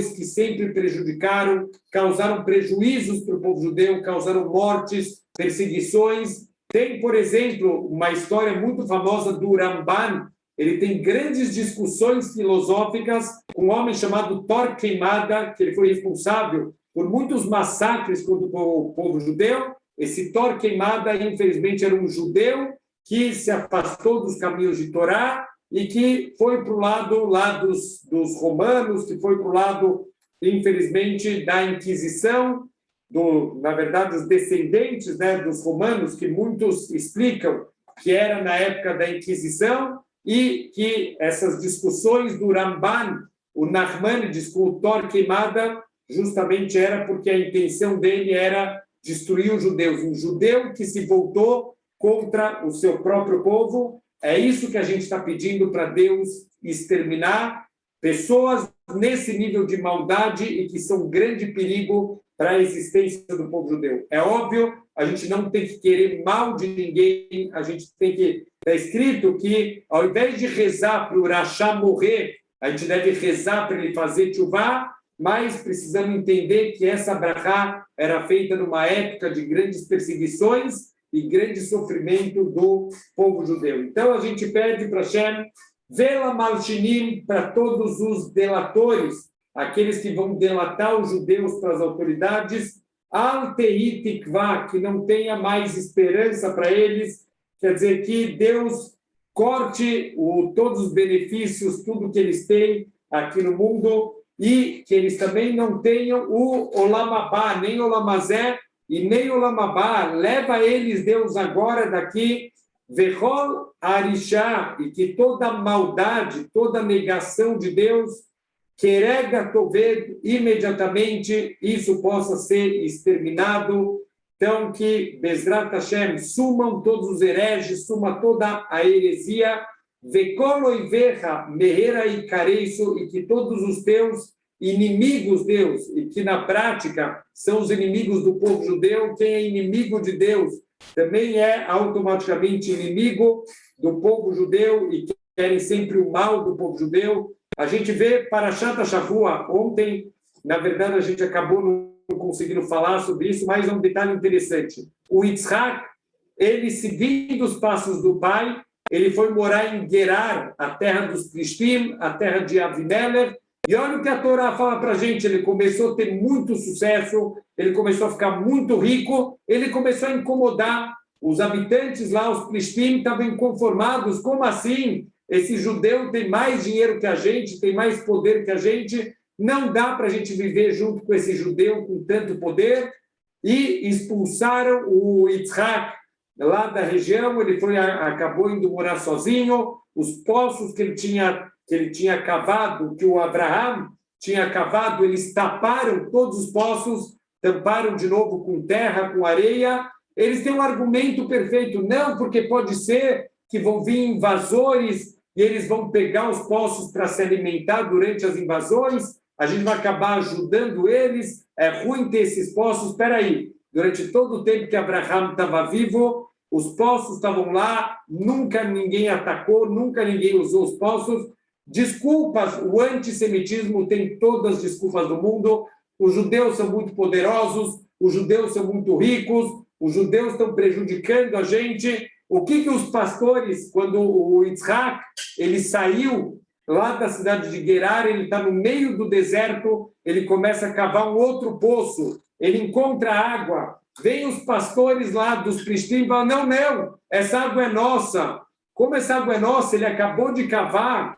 que sempre prejudicaram, causaram prejuízos para o povo judeu, causaram mortes, perseguições. Tem, por exemplo, uma história muito famosa do Ramban. Ele tem grandes discussões filosóficas com um homem chamado Torquemada, que ele foi responsável por muitos massacres contra o povo judeu. Esse Torquemada, infelizmente, era um judeu que se afastou dos caminhos de Torá e que foi para o lado lá dos romanos, que foi para o lado, infelizmente, da Inquisição, na verdade, os descendentes, né, dos romanos, que muitos explicam que era na época da Inquisição, e que essas discussões do Ramban, o Nachmanides com o Torquemada, justamente era porque a intenção dele era destruir os judeus. Um judeu que se voltou contra o seu próprio povo. É isso que a gente está pedindo para Deus exterminar pessoas nesse nível de maldade e que são um grande perigo para a existência do povo judeu. É óbvio, a gente não tem que querer mal de ninguém, a gente tem que... Está escrito que, ao invés de rezar para o Rachá morrer, a gente deve rezar para ele fazer tchuvá, mas precisamos entender que essa brachá era feita numa época de grandes perseguições e grande sofrimento do povo judeu. Então, a gente pede para Hashem, vela malchinim para todos os delatores, aqueles que vão delatar os judeus para as autoridades, al tehi tikvá, que não tenha mais esperança para eles, quer dizer que Deus corte todos os benefícios, tudo que eles têm aqui no mundo, e que eles também não tenham o Olam Abá, nem Olam Hazé e nem Olam Abá. Leva eles, Deus, agora daqui, Vechol Arishá, e que toda maldade, toda negação de Deus, Kerega Toved, imediatamente isso possa ser exterminado. Então, que Bezrat Hashem sumam todos os hereges, suma toda a heresia, Vekolo Ivecha, Mehera e Careiço, e que todos os teus inimigos, Deus, e que na prática são os inimigos do povo judeu, quem é inimigo de Deus também é automaticamente inimigo do povo judeu e querem sempre o mal do povo judeu. A gente vê Parashat Shavua, ontem, na verdade, a gente acabou não conseguindo falar sobre isso, mas é um detalhe interessante. O Yitzhak, ele seguindo os passos do pai, ele foi morar em Gerar, a terra dos Plishtim, a terra de Avimelech, e olha o que a Torá fala para a gente, ele começou a ter muito sucesso, ele começou a ficar muito rico, ele começou a incomodar os habitantes lá, os Plishtim, estavam inconformados, como assim? Esse judeu tem mais dinheiro que a gente, tem mais poder que a gente, não dá para a gente viver junto com esse judeu com tanto poder, e expulsaram o Yitzhak lá da região, ele acabou indo morar sozinho, os poços que ele tinha cavado, que o Abraham tinha cavado, eles taparam todos os poços, tamparam de novo com terra, com areia. Eles têm um argumento perfeito, não, porque pode ser que vão vir invasores e eles vão pegar os poços para se alimentar durante as invasões, a gente vai acabar ajudando eles, é ruim ter esses poços. Espera aí, durante todo o tempo que Abraham estava vivo, os poços estavam lá, nunca ninguém atacou, nunca ninguém usou os poços. Desculpas, o antissemitismo tem todas as desculpas do mundo, os judeus são muito poderosos, os judeus são muito ricos, os judeus estão prejudicando a gente. O que os pastores, quando o Yitzhak, ele saiu lá da cidade de Gerar, ele está no meio do deserto, ele começa a cavar um outro poço, ele encontra água, vem os pastores lá dos Plishtim e falam, não, essa água é nossa. Como essa água é nossa? Ele acabou de cavar.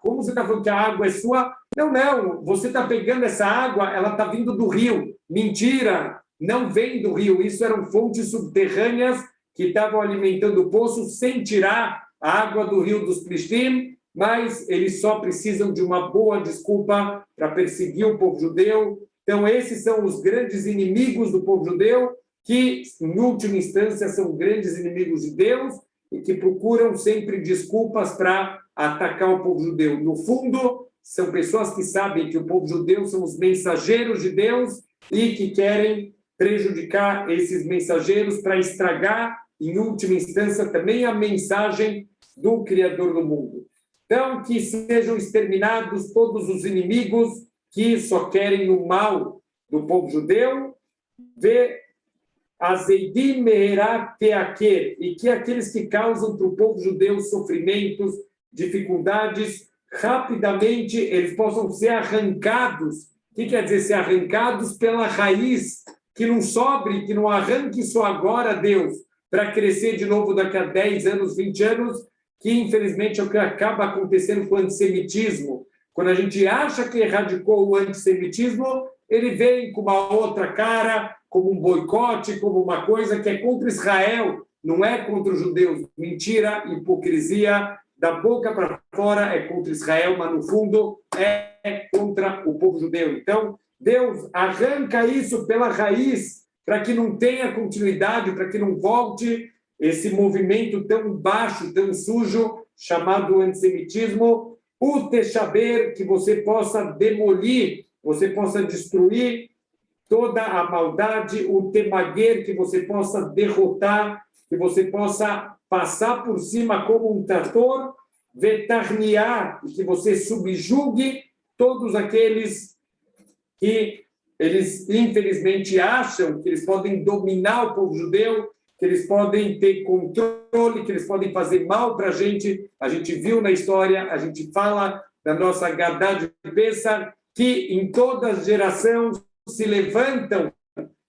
Como você está falando que a água é sua? Não, você está pegando essa água, ela está vindo do rio. Mentira, não vem do rio. Isso eram fontes subterrâneas que estavam alimentando o poço sem tirar a água do rio dos Plishtim, mas eles só precisam de uma boa desculpa para perseguir o povo judeu. Então, esses são os grandes inimigos do povo judeu, que, em última instância, são grandes inimigos de Deus e que procuram sempre desculpas para atacar o povo judeu. No fundo, são pessoas que sabem que o povo judeu são os mensageiros de Deus e que querem prejudicar esses mensageiros para estragar, em última instância, também a mensagem do Criador do mundo. Então, que sejam exterminados todos os inimigos, que só querem o mal do povo judeu, Azeidim meherá teaker, e que aqueles que causam para o povo judeu sofrimentos, dificuldades, rapidamente eles possam ser arrancados. O que quer dizer ser arrancados? Pela raiz, que não sobre, que não arranque só agora, Deus, para crescer de novo daqui a 10 anos, 20 anos, que infelizmente é o que acaba acontecendo com o antissemitismo. Quando a gente acha que erradicou o antissemitismo, ele vem com uma outra cara, como um boicote, como uma coisa que é contra Israel, não é contra os judeus. Mentira, hipocrisia, da boca para fora é contra Israel, mas no fundo é contra o povo judeu. Então, Deus arranca isso pela raiz, para que não tenha continuidade, para que não volte esse movimento tão baixo, tão sujo, chamado antissemitismo, o techaber, que você possa demolir, você possa destruir toda a maldade, o temaguer, que você possa derrotar, que você possa passar por cima como um trator, vetarniar, e que você subjugue todos aqueles que eles, infelizmente, acham que eles podem dominar o povo judeu, que eles podem ter controle, que eles podem fazer mal para a gente. A gente viu na história, a gente fala da nossa Gadá de Pessah, que em toda geração se levantam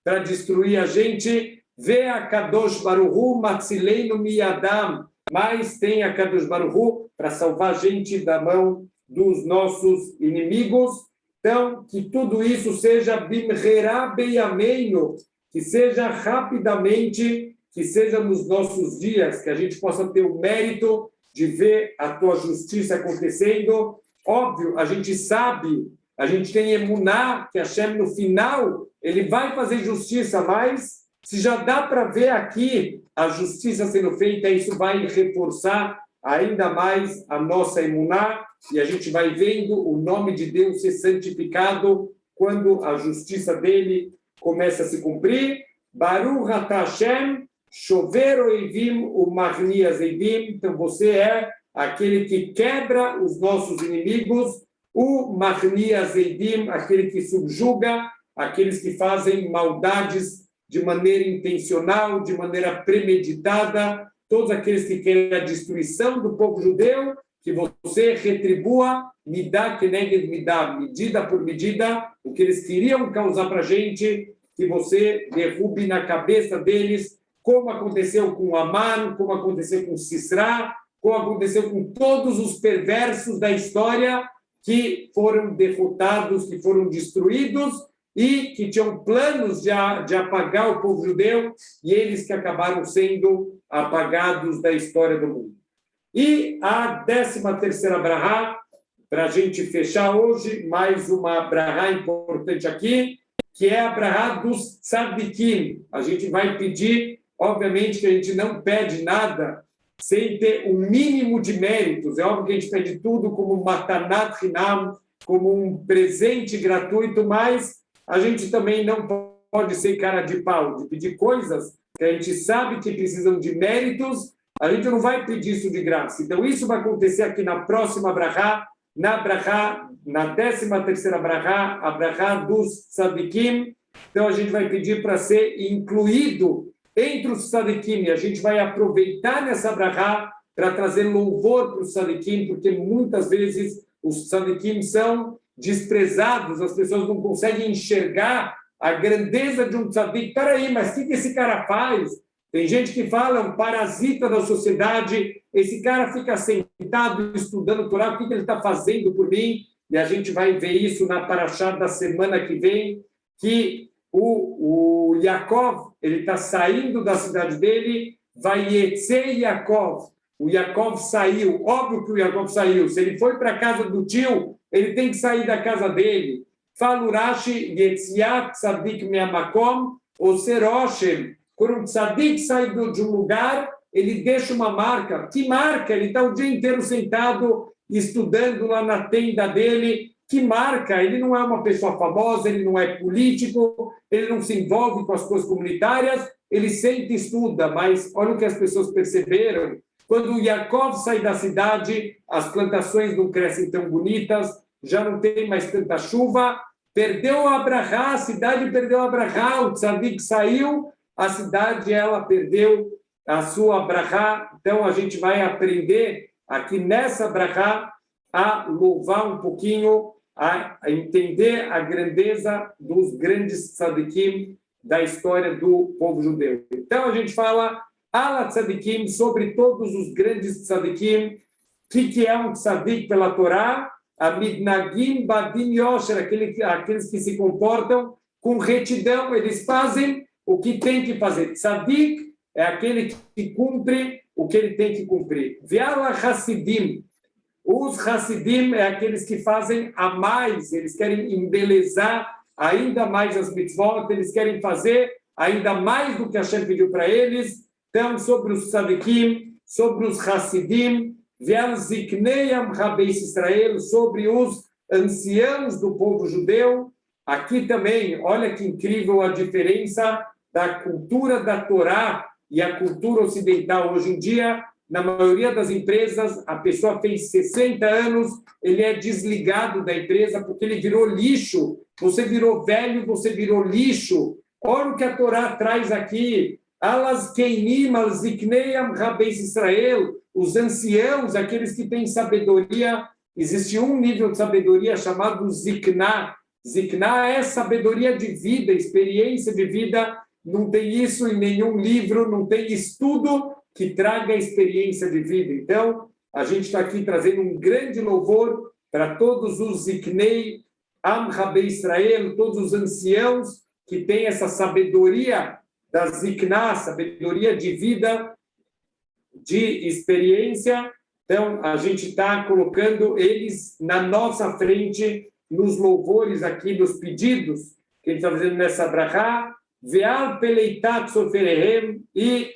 para destruir a gente. Vê a Kadosh Baruch Hu Matzileinu Miyadam, mas tem a Kadosh Baruch Hu para salvar a gente da mão dos nossos inimigos. Então, que tudo isso seja bimherá beyameinu, que seja rapidamente, que seja nos nossos dias, que a gente possa ter o mérito de ver a tua justiça acontecendo. Óbvio, a gente sabe, a gente tem emuná, que Hashem no final, ele vai fazer justiça, mas se já dá para ver aqui a justiça sendo feita, isso vai reforçar ainda mais a nossa emuná, e a gente vai vendo o nome de Deus ser santificado quando a justiça dele começa a se cumprir. Baruch atah Hashem, shover oivim umachni azeidim. Então você é aquele que quebra os nossos inimigos, o machni azeidim, aquele que subjuga aqueles que fazem maldades de maneira intencional, de maneira premeditada, todos aqueles que querem a destruição do povo judeu, que você retribua, midá keneged midá, medida por medida, o que eles queriam causar para a gente, que você derrube na cabeça deles, como aconteceu com Amán, como aconteceu com Sisrá, como aconteceu com todos os perversos da história que foram derrotados, que foram destruídos, e que tinham planos de apagar o povo judeu, e eles que acabaram sendo apagados da história do mundo. E a 13ª brahá, para a gente fechar hoje, mais uma brahá importante aqui, que é a brahá dos tzadikim. A gente vai pedir, obviamente que a gente não pede nada sem ter um mínimo de méritos. É óbvio que a gente pede tudo como matanat hinam, como um presente gratuito, mas a gente também não pode ser cara de pau, de pedir coisas que a gente sabe que precisam de méritos, a gente não vai pedir isso de graça. Então, isso vai acontecer aqui na próxima brahá, na 13ª brahá, a brahá dos tzadikim. Então, a gente vai pedir para ser incluído entre os tzadikim, e a gente vai aproveitar nessa brahá para trazer louvor para os tzadikim, porque muitas vezes os tzadikim são desprezados, as pessoas não conseguem enxergar a grandeza de um tzadik. Peraí, mas o que esse cara faz? Tem gente que fala, um parasita da sociedade, esse cara fica sentado estudando Torá, o que ele está fazendo por mim? E a gente vai ver isso na paraxá da semana que vem, que o Yaakov, ele está saindo da cidade dele, vai Yetzer Yaakov, o Yaakov saiu, óbvio que o Yaakov saiu, se ele foi para a casa do tio, ele tem que sair da casa dele. Fala Urashi, Yetziat Tzadik Me'amakom, ou Seroshem. Quando um tzadik sai de um lugar, ele deixa uma marca. Que marca? Ele está o dia inteiro sentado, estudando lá na tenda dele. Que marca? Ele não é uma pessoa famosa, ele não é político, ele não se envolve com as coisas comunitárias, ele senta e estuda. Mas olha o que as pessoas perceberam. Quando o Yaakov sai da cidade, as plantações não crescem tão bonitas, já não tem mais tanta chuva, perdeu a Abrahá, a cidade perdeu a Abrahá, o tzadik saiu, a cidade ela perdeu a sua Abrahá. Então a gente vai aprender aqui nessa Abrahá a louvar um pouquinho, a entender a grandeza dos grandes tzadikim da história do povo judeu. Então a gente fala ala tzadikim, sobre todos os grandes tzadikim. O que é um tzadik pela Torá? Amidnagim badim yosher, aqueles que se comportam com retidão, eles fazem o que tem que fazer. Tzadik é aquele que cumpre o que ele tem que cumprir. Ve'ala Hassidim, os Hassidim é aqueles que fazem a mais, eles querem embelezar ainda mais as mitzvot, eles querem fazer ainda mais do que Hashem pediu para eles. Então, sobre os tzadikim, sobre os Hassidim, Ve'al Zikneiam Rabeis Israel, sobre os anciãos do povo judeu. Aqui também, olha que incrível a diferença da cultura da Torá e a cultura ocidental. Hoje em dia, na maioria das empresas, a pessoa fez 60 anos, ele é desligado da empresa porque ele virou lixo. Você virou velho, você virou lixo. Olha o que a Torá traz aqui. Alas keinim al zikneiam rabeis Israel, os anciãos, aqueles que têm sabedoria. Existe um nível de sabedoria chamado zikná. Zikná é sabedoria de vida, experiência de vida. Não tem isso em nenhum livro, não tem estudo que traga experiência de vida. Então, a gente está aqui trazendo um grande louvor para todos os ziknei, am rabei Israel, todos os anciãos que têm essa sabedoria da zikná, sabedoria de vida, de experiência. Então, a gente está colocando eles na nossa frente, nos louvores aqui, dos pedidos que a gente está fazendo nessa brachá, ve'al peleitat soferehem, e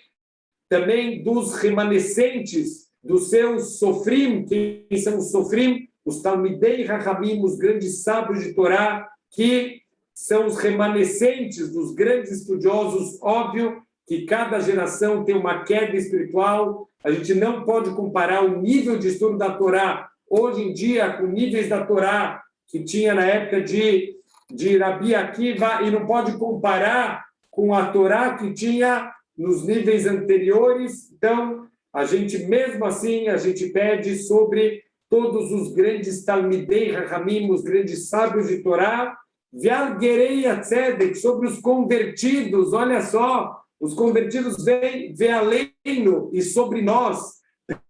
também dos remanescentes dos seus sofrim. Quem são os sofrim? Os talmidei rachamim, os grandes sábios de Torá, que são os remanescentes dos grandes estudiosos. Óbvio que cada geração tem uma queda espiritual. A gente não pode comparar o nível de estudo da Torá hoje em dia com níveis da Torá que tinha na época de Rabi Akiva, e não pode comparar com a Torá que tinha nos níveis anteriores. Então, a gente, mesmo assim, a gente pede sobre todos os grandes Talmidei Rachamim, os grandes sábios de Torá, Ve'al Gerei Atzedek, sobre os convertidos. Olha só, os convertidos vêm Ve'aleinu, e sobre nós.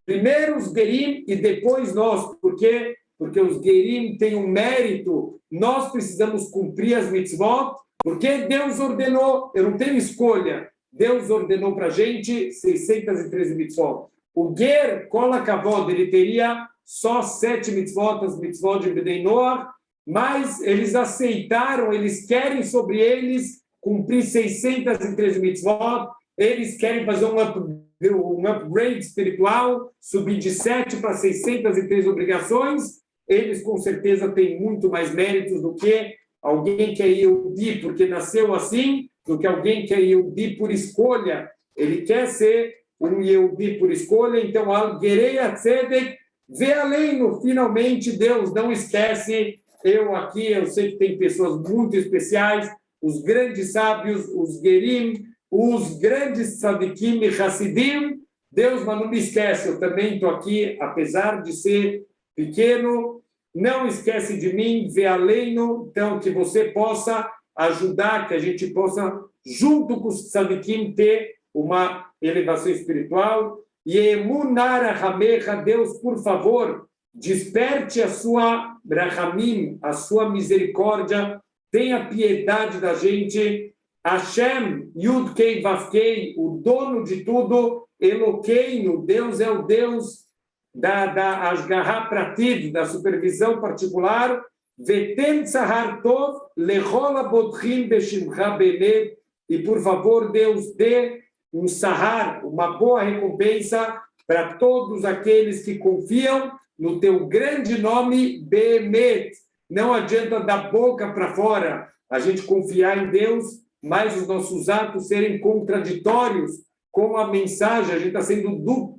Primeiro os Gerim e depois nós. Por quê? Porque os Gerim têm um mérito. Nós precisamos cumprir as mitzvot, porque Deus ordenou. Eu não tenho escolha. Deus ordenou para a gente 613 mitzvot. O Ger, Kol HaKavod, ele teria só 7 mitzvot, as mitzvot de Bnei Noach, mas eles aceitaram, eles querem sobre eles cumprir 613 mitzvot, eles querem fazer um upgrade espiritual, subir de 7 para 603 obrigações. Eles, com certeza, têm muito mais méritos do que alguém que é Yehudi porque nasceu assim, do que alguém que é Yehudi por escolha. Ele quer ser um Yehudi por escolha. Então, Al-Gerei Atzedek, Ve'aleinu, finalmente, Deus não esquece. Eu sei que tem pessoas muito especiais, os grandes sábios, os Gerim, os grandes tzadikim e Hassidim. Deus, mas não me esquece, eu também estou aqui, apesar de ser pequeno, não esquece de mim, Ve'aleinu, então que você possa ajudar, que a gente possa, junto com os tzadikim, ter uma elevação espiritual. E emunar ramecha, Deus, por favor, desperte a sua rachamim, a sua misericórdia, tenha piedade da gente. Hashem, Yud Kei Vav Kei, o dono de tudo, Eloqueino, Deus é o Deus da Ashgaha Prativ, da supervisão particular. Vetem Tzahar Tov, Lechol Abodchim Beshimcha Benet, e por favor, Deus, dê um sahar, uma boa recompensa para todos aqueles que confiam no teu grande nome, Bemet. Não adianta da boca para fora a gente confiar em Deus, mas os nossos atos serem contraditórios com a mensagem. A gente está sendo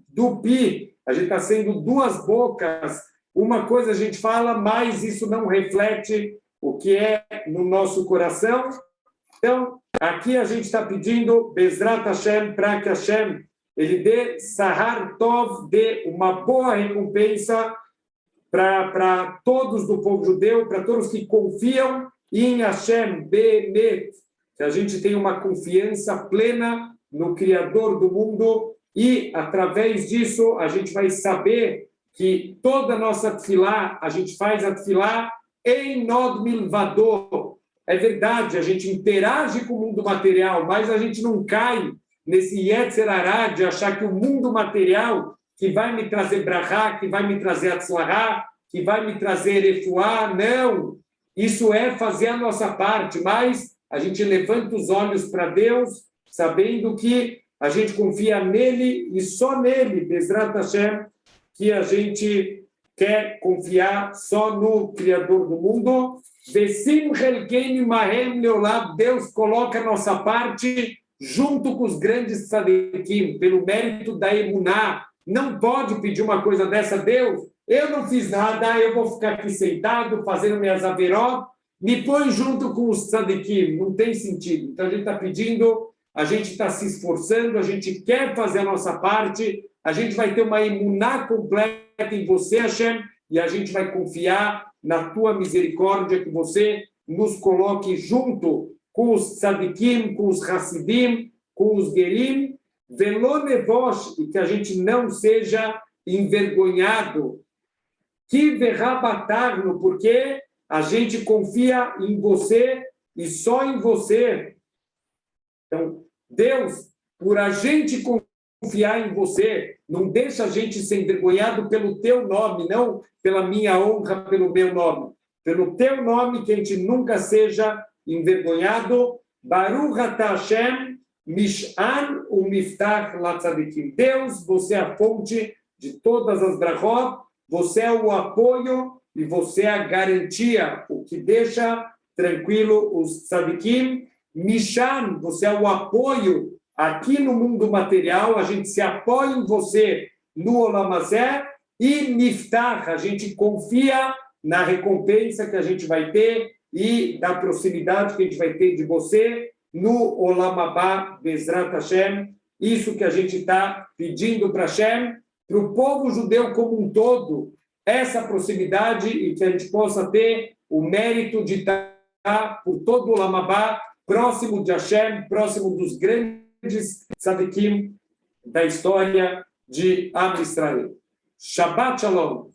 dupi, a gente está sendo duas bocas. uma coisa a gente fala, mas isso não reflete o que é no nosso coração. Então, aqui a gente está pedindo Bezrat Hashem, para que Hashem ele dê Sahar Tov, dê uma boa recompensa para todos do povo judeu, para todos que confiam em Hashem, Bemet, que a gente tem uma confiança plena no Criador do mundo e, através disso, a gente vai saber que toda a nossa tefilá, a gente faz a tefilá em Nod Milvador. É verdade, a gente interage com o mundo material, mas a gente não cai nesse Yetzer Hará de achar que o mundo material que vai me trazer brachá, que vai me trazer atzlahá, que vai me trazer refuá, não. Isso é fazer a nossa parte, mas a gente levanta os olhos para Deus, sabendo que a gente confia nele e só nele, Bezrat Hashem, que a gente quer confiar só no Criador do mundo. Vesim Helkeinu Mahem Leolam, Deus coloca a nossa parte junto com os grandes tzadikim, pelo mérito da emuná. Não pode pedir uma coisa dessa, Deus, eu não fiz nada, eu vou ficar aqui sentado, fazendo minhas averó, me põe junto com os tzadikim, não tem sentido. Então a gente está pedindo, a gente está se esforçando, a gente quer fazer a nossa parte, a gente vai ter uma emuná completa em você, Hashem, e a gente vai confiar na tua misericórdia, que você nos coloque junto com os tzadikim, com os hassidim, com os gerim, velo nevosh, e que a gente não seja envergonhado, que verrabatarno, porque a gente confia em você e só em você. Então, Deus, por a gente confiar em você, não deixa a gente ser envergonhado pelo teu nome, não pela minha honra, pelo meu nome. Pelo teu nome, que a gente nunca seja envergonhado. Baruch atah Hashem, Mish'an u'miftach latzadikim. Deus, você é a fonte de todas as brachot, você é o apoio e você é a garantia, o que deixa tranquilo os tzadikim. Mishan, você é o apoio aqui no mundo material, a gente se apoia em você no Olam Hazé, e Miftach, a gente confia na recompensa que a gente vai ter e da proximidade que a gente vai ter de você no Olam Abá, Bezrat Hashem. Isso que a gente está pedindo para Hashem, para o povo judeu como um todo, essa proximidade, e que a gente possa ter o mérito de estar por todo o Olam Abá, próximo de Hashem, próximo dos grandes tzadikim da história de Am Israel. Shabbat Shalom.